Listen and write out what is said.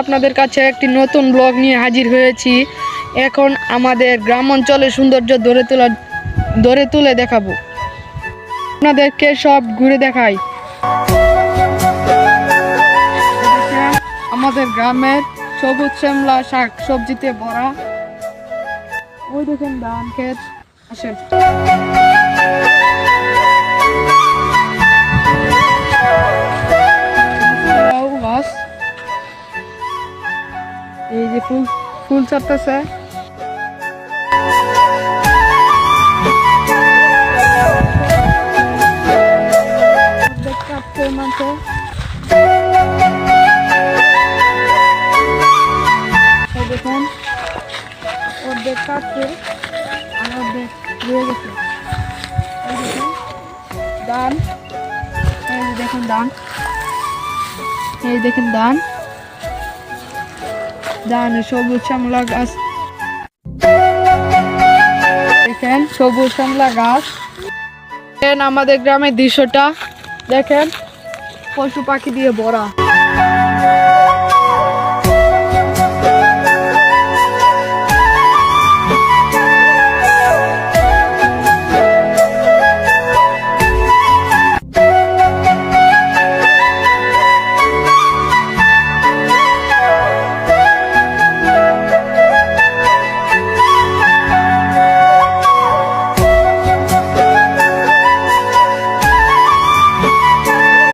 আপনাদের কাছে একটি নতুন ব্লগ নিয়ে হাজির হয়েছি। এখন আমাদের গ্রাম অঞ্চলের সৌন্দর্য ধরে তুলে দেখাবো, আপনাদেরকে সব ঘুরে দেখাই। আমাদের গ্রামের সবুজ শ্যামলা শাক সবজিতে ভরা। ওই দেখেন ধান ক্ষেত। আসেন, গাছ, এই যে ফুল ফুল চাপতেছে। দেখুন অর্ধেক কাটছে আর অর্ধেক রয়ে গেছে। ধান, এই দেখুন ধান, এই দেখেন ধান, ধান সবুজ শ্যামলা গাছ, দেখেন সবুজ শ্যামলা গাছ। আমাদের গ্রামের দৃশ্যটা দেখেন, পশু পাখি দিয়ে ভরা।